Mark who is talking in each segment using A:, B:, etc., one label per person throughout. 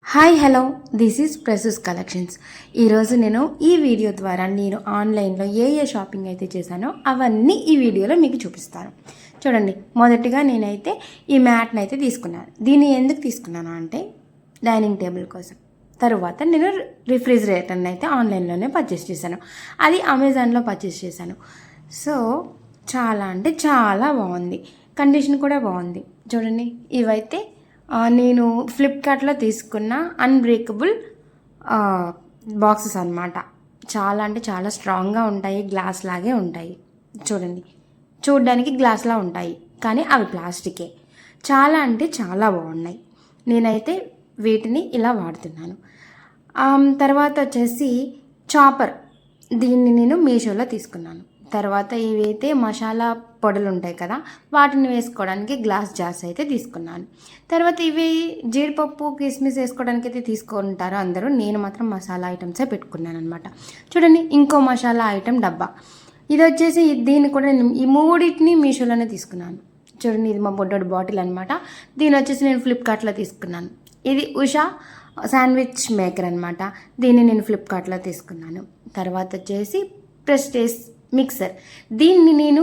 A: Hi hello this is ప్రెసెస్ collections. ఈరోజు నేను ఈ వీడియో ద్వారా నేను ఆన్లైన్లో ఏ షాపింగ్ అయితే చేశానో అవన్నీ ఈ వీడియోలో మీకు చూపిస్తాను. చూడండి, మొదటిగా నేనైతే ఈ మ్యాట్ని అయితే తీసుకున్నాను. దీన్ని ఎందుకు తీసుకున్నాను అంటే డైనింగ్ టేబుల్ కోసం. తరువాత నేను రిఫ్రిజిరేటర్ని అయితే ఆన్లైన్లోనే పర్చేస్ చేశాను. అది అమెజాన్లో పర్చేస్ చేశాను. సో చాలా అంటే చాలా బాగుంది, కండిషన్ కూడా బాగుంది. చూడండి, ఇవైతే నేను ఫ్లిప్కార్ట్లో తీసుకున్న అన్బ్రేకబుల్ బాక్సెస్ అనమాట. చాలా అంటే చాలా స్ట్రాంగ్గా ఉంటాయి, గ్లాస్ లాగే ఉంటాయి. చూడండి, చూడ్డానికి గ్లాస్లా ఉంటాయి కానీ అవి ప్లాస్టికే. చాలా అంటే చాలా బాగున్నాయి. నేనైతే వీటిని ఇలా వాడుతున్నాను. తర్వాత వచ్చేసి చాపర్, దీన్ని నేను మీషోలో తీసుకున్నాను. తర్వాత ఇవైతే మసాలా పొడులు ఉంటాయి కదా, వాటిని వేసుకోవడానికి గ్లాస్ జార్స్ అయితే తీసుకున్నాను. తర్వాత ఇవి జీడిపప్పు కిస్మిస్ వేసుకోవడానికి అయితే తీసుకుంటారు అందరూ. నేను మాత్రం మసాలా ఐటమ్సే పెట్టుకున్నాను అనమాట. చూడండి, ఇంకో మసాలా ఐటమ్ డబ్బా. ఇది వచ్చేసి దీన్ని కూడా నేను ఈ మూడింటిని మీషోలోనే తీసుకున్నాను. చూడండి, ఇది మా బొడ్డోడి బాటిల్ అనమాట. దీని వచ్చేసి నేను ఫ్లిప్కార్ట్లో తీసుకున్నాను. ఇది ఉషా శాండ్విచ్ మేకర్ అనమాట. దీన్ని నేను ఫ్లిప్కార్ట్లో తీసుకున్నాను. తర్వాత వచ్చేసి ప్రెస్టేజ్ మిక్సర్, దీన్ని నేను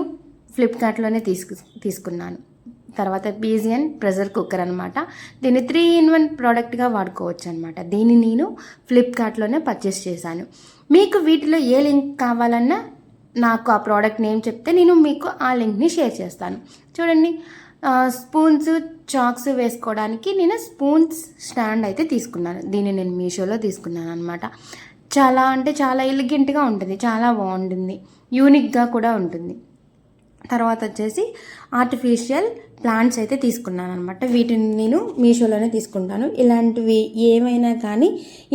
A: ఫ్లిప్కార్ట్లోనే తీసుకున్నాను. తర్వాత పీజియన్ ప్రెషర్ కుక్కర్ అనమాట. దీన్ని 3-in-1 ప్రోడక్ట్గా వాడుకోవచ్చు అనమాట. దీన్ని నేను ఫ్లిప్కార్ట్లోనే పర్చేస్ చేశాను. మీకు వీటిలో ఏ లింక్ కావాలన్నా నాకు ఆ ప్రోడక్ట్ నేమ్ చెప్తే నేను మీకు ఆ లింక్ని షేర్ చేస్తాను. చూడండి, స్పూన్స్ చాక్స్ వేసుకోవడానికి నేను స్పూన్స్ స్టాండ్ అయితే తీసుకున్నాను. దీన్ని నేను మీషోలో తీసుకున్నాను అనమాట. చాలా అంటే చాలా ఎలిగెంట్గా ఉంటుంది, చాలా బాగుంటుంది, యూనిక్గా కూడా ఉంటుంది. తర్వాత వచ్చేసి ఆర్టిఫిషియల్ ప్లాంట్స్ అయితే తీసుకున్నాను అనమాట. వీటిని నేను మీషోలోనే తీసుకుంటాను. ఇలాంటివి ఏమైనా కానీ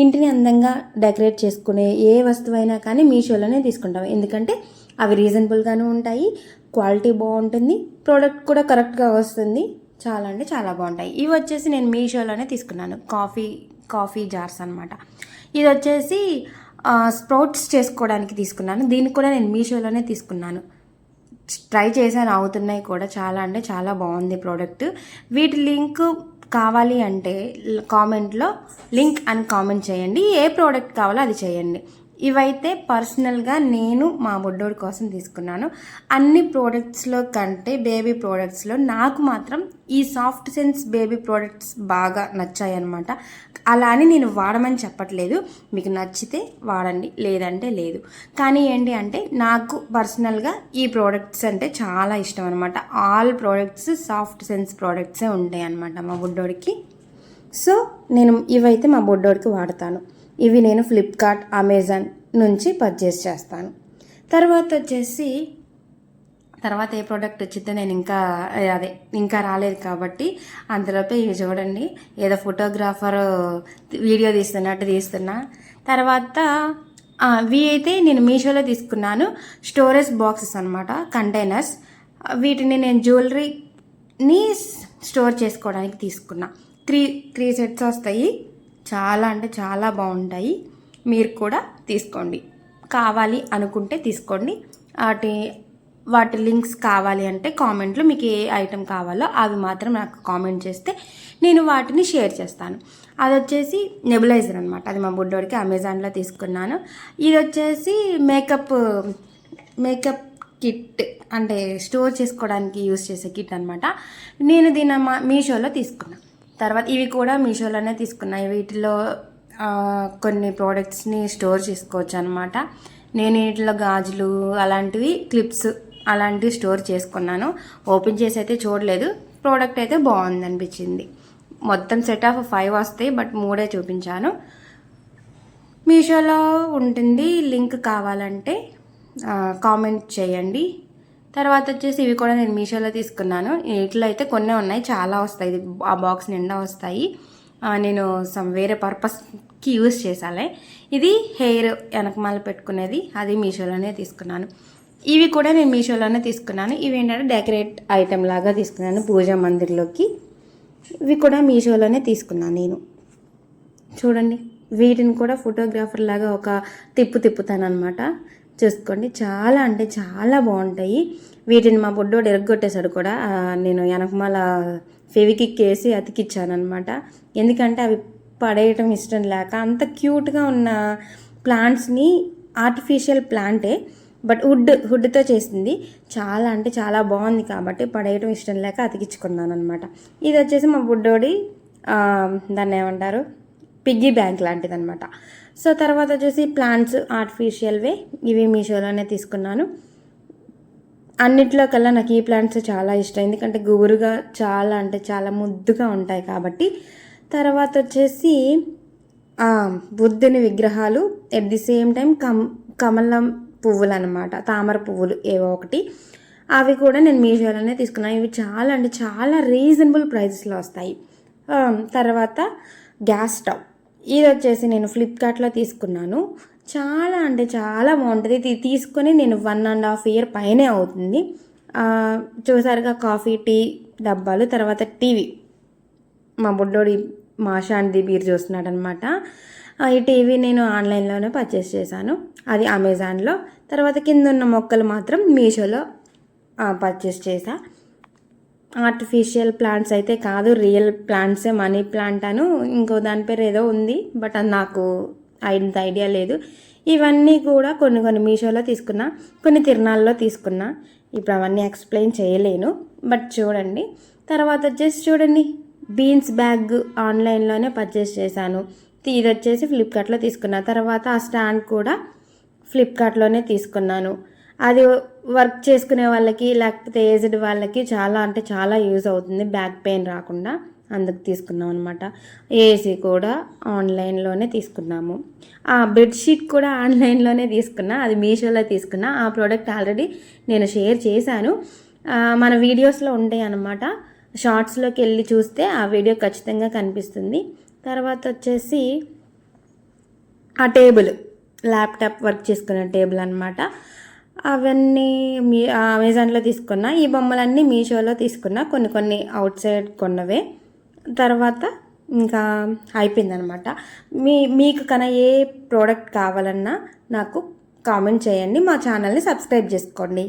A: ఇంటిని అందంగా డెకరేట్ చేసుకునే ఏ వస్తువైనా కానీ మీషోలోనే తీసుకుంటాము. ఎందుకంటే అవి రీజనబుల్గానే ఉంటాయి, క్వాలిటీ బాగుంటుంది, ప్రోడక్ట్ కూడా కరెక్ట్గా వస్తుంది. చాలా అంటే చాలా బాగుంటాయి. ఇవి వచ్చేసి నేను మీషోలోనే తీసుకున్నాను. కాఫీ జార్స్ అనమాట. ఇది వచ్చేసి స్ప్రౌట్స్ చేసుకోవడానికి తీసుకున్నాను. దీన్ని కూడా నేను మీషోలోనే తీసుకున్నాను. ట్రై చేశాను, అవుతున్నాయి కూడా. చాలా అంటే చాలా బాగుంది ప్రోడక్ట్. వీటి లింక్ కావాలి అంటే కామెంట్లో లింక్ అని కామెంట్ చేయండి. ఏ ప్రోడక్ట్ కావాలో అది చేయండి. ఇవైతే పర్సనల్గా నేను మా బుడ్డోడి కోసం తీసుకున్నాను. అన్ని ప్రోడక్ట్స్లో కంటే బేబీ ప్రోడక్ట్స్లో నాకు మాత్రం ఈ సాఫ్ట్ సెన్స్ బేబీ ప్రోడక్ట్స్ బాగా నచ్చాయి అనమాట. అలా అని నేను వాడమని చెప్పట్లేదు, మీకు నచ్చితే వాడండి, లేదంటే లేదు. కానీ ఏంటి అంటే నాకు పర్సనల్గా ఈ ప్రోడక్ట్స్ అంటే చాలా ఇష్టం అనమాట. ఆల్ ప్రోడక్ట్స్ సాఫ్ట్ సెన్స్ ప్రోడక్ట్సే ఉంటాయి అనమాట మా బుడ్డోడికి. సో నేను ఇవైతే మా బుడ్డోడికి వాడతాను. ఇవి నేను ఫ్లిప్కార్ట్, అమెజాన్ నుంచి పర్చేస్ చేస్తాను. తర్వాత వచ్చేసి ఏ ప్రోడక్ట్ వచ్చిందో నేను ఇంకా రాలేదు కాబట్టి అంతలోపే ఇవి చూడండి, ఏదో ఫోటోగ్రాఫర్ వీడియో తీస్తున్నా. తర్వాత ఇవి అయితే నేను మీషోలో తీసుకున్నాను. స్టోరేజ్ బాక్సెస్ అనమాట, కంటైనర్స్. వీటిని నేను జ్యువెలరీని స్టోర్ చేసుకోవడానికి తీసుకున్నా. త్రీ సెట్స్ వస్తాయి. చాలా అంటే చాలా బాగుంటాయి. మీరు కూడా తీసుకోండి, కావాలి అనుకుంటే తీసుకోండి. వాటి లింక్స్ కావాలి అంటే కామెంట్లో మీకు ఏ ఐటెం కావాలో అవి మాత్రం నాకు కామెంట్ చేస్తే నేను వాటిని షేర్ చేస్తాను. అది వచ్చేసి నెబులైజర్ అనమాట. అది మా బుడ్డోడికి అమెజాన్లో తీసుకున్నాను. ఇది వచ్చేసి మేకప్ కిట్, అంటే స్టోర్ చేసుకోవడానికి యూస్ చేసే కిట్ అనమాట. నేను దీన్ని మీషోలో తీసుకున్నాను. తర్వాత ఇవి కూడా మీషోలోనే తీసుకున్నాయి. వీటిలో కొన్ని ప్రోడక్ట్స్ని స్టోర్ చేసుకోవచ్చు అనమాట. నేను వీటిలో గాజులు అలాంటివి, క్లిప్స్ అలాంటివి స్టోర్ చేసుకున్నాను. ఓపెన్ చేసి అయితే చూడలేదు. ప్రోడక్ట్ అయితే బాగుంది అనిపించింది. మొత్తం సెట్ ఆఫ్ 5 వస్తాయి, బట్ 3 చూపించాను. మీషోలో ఉంటుంది, లింక్ కావాలంటే కామెంట్ చేయండి. తర్వాత వచ్చేసి ఇవి కూడా నేను మీషోలో తీసుకున్నాను. వీటిలో అయితే కొన్ని ఉన్నాయి, చాలా వస్తాయి. ఇది ఆ బాక్స్ నిండా వస్తాయి. నేను వేరే పర్పస్కి యూజ్ చేసాలే. ఇది హెయిర్ వెనకమాల పెట్టుకునేది, అది మీషోలోనే తీసుకున్నాను. ఇవి కూడా నేను మీషోలోనే తీసుకున్నాను. ఇవి ఏంటంటే డెకరేట్ ఐటెం లాగా తీసుకున్నాను పూజా మందిర్లోకి. ఇవి కూడా మీషోలోనే తీసుకున్నాను నేను. చూడండి, వీటిని కూడా ఫోటోగ్రాఫర్ లాగా ఒక తిప్పుతాను అనమాట. చూసుకోండి, చాలా అంటే చాలా బాగుంటాయి. వీటిని మా బుడ్డోడు ఎరగొట్టేశాడు కూడా. నేను వెనకమాల ఫెవికిక్ వేసి అతికిచ్చాను అనమాట. ఎందుకంటే అవి పడేయటం ఇష్టం లేక అంత క్యూట్గా ఉన్న ప్లాంట్స్ని, ఆర్టిఫిషియల్ ప్లాంటే బట్ వుడ్తో చేసింది, చాలా అంటే చాలా బాగుంది కాబట్టి పడేయటం ఇష్టం లేక అతికించుకున్నాను అనమాట. ఇది వచ్చేసి మా బుడ్డోడి దాన్ని ఏమంటారు, పిగ్గీ బ్యాంక్ లాంటిది అనమాట. సో తర్వాత వచ్చేసి ప్లాంట్స్ ఆర్టిఫిషియల్వే, ఇవి మీషోలోనే తీసుకున్నాను. అన్నిట్లో కల్లా నాకు ఈ ప్లాంట్స్ చాలా ఇష్టం, ఎందుకంటే గుబురుగా చాలా అంటే చాలా ముద్దుగా ఉంటాయి కాబట్టి. తర్వాత వచ్చేసి బుద్ధుని విగ్రహాలు, ఎట్ ది సేమ్ టైం కమలం పువ్వులు అనమాట, తామర పువ్వులు ఏవో ఒకటి, అవి కూడా నేను మీషోలోనే తీసుకున్నాను. ఇవి చాలా అంటే చాలా రీజనబుల్ ప్రైసెస్లో వస్తాయి. తర్వాత గ్యాస్ స్టవ్, ఇది వచ్చేసి నేను ఫ్లిప్కార్ట్లో తీసుకున్నాను. చాలా అంటే చాలా బాగుంటుంది. ఇది తీసుకొని నేను 1.5 year పైనే అవుతుంది. చూసారుగా కాఫీ, టీ డబ్బాలు. తర్వాత టీవీ, మా బుడ్డోడి మాషాంది బీర్ చూస్తున్నాడు అనమాట. ఈ టీవీ నేను ఆన్లైన్లోనే పర్చేస్ చేశాను, అది అమెజాన్లో. తర్వాత కింద ఉన్న మొక్కలు మాత్రం మీషోలో పర్చేస్ చేశా. ఆర్టిఫిషియల్ ప్లాంట్స్ అయితే కాదు, రియల్ ప్లాంట్సే. మనీ ప్లాంట్ అను ఇంకో దాని పేరు ఏదో ఉంది, బట్ అది నాకు అంత ఐడియా లేదు. ఇవన్నీ కూడా కొన్ని మీషోలో తీసుకున్నా, కొన్ని తిరునాళ్ళలో తీసుకున్నా. ఇప్పుడు అవన్నీ ఎక్స్ప్లెయిన్ చేయలేను, బట్ చూడండి. తర్వాత వచ్చేసి చూడండి, బీన్స్ బ్యాగ్ ఆన్లైన్లోనే పర్చేస్ చేశాను. ఇది వచ్చేసి ఫ్లిప్కార్ట్లో తీసుకున్నా. తర్వాత ఆ స్టాండ్ కూడా ఫ్లిప్కార్ట్లోనే తీసుకున్నాను. అది వర్క్ చేసుకునే వాళ్ళకి, లేకపోతే ఏజ్డ్ వాళ్ళకి చాలా అంటే చాలా యూజ్ అవుతుంది, బ్యాక్ పెయిన్ రాకుండా. అందుకు తీసుకున్నాం అనమాట. ఏసీ కూడా ఆన్లైన్లోనే తీసుకున్నాము. ఆ బెడ్షీట్ కూడా ఆన్లైన్లోనే తీసుకున్నా, అది మీషోలో తీసుకున్నా. ఆ ప్రోడక్ట్ ఆల్రెడీ నేను షేర్ చేశాను, మన వీడియోస్లో ఉంటాయి అన్నమాట. షార్ట్స్లోకి వెళ్ళి చూస్తే ఆ వీడియో ఖచ్చితంగా కనిపిస్తుంది. తర్వాత వచ్చేసి ఆ టేబుల్, ల్యాప్టాప్ వర్క్ చేసుకునే టేబుల్ అనమాట. అవన్నీ అమెజాన్లో తీసుకున్నా. ఈ బొమ్మలన్నీ మీషోలో తీసుకున్నా, కొన్ని అవుట్ సైడ్ కొన్నవే. తర్వాత ఇంకా అయిపోయిందనమాట. మీకు కన్నా ఏ ప్రోడక్ట్ కావాలన్నా నాకు కామెంట్ చేయండి, మా ఛానల్ని సబ్స్క్రైబ్ చేసుకోండి.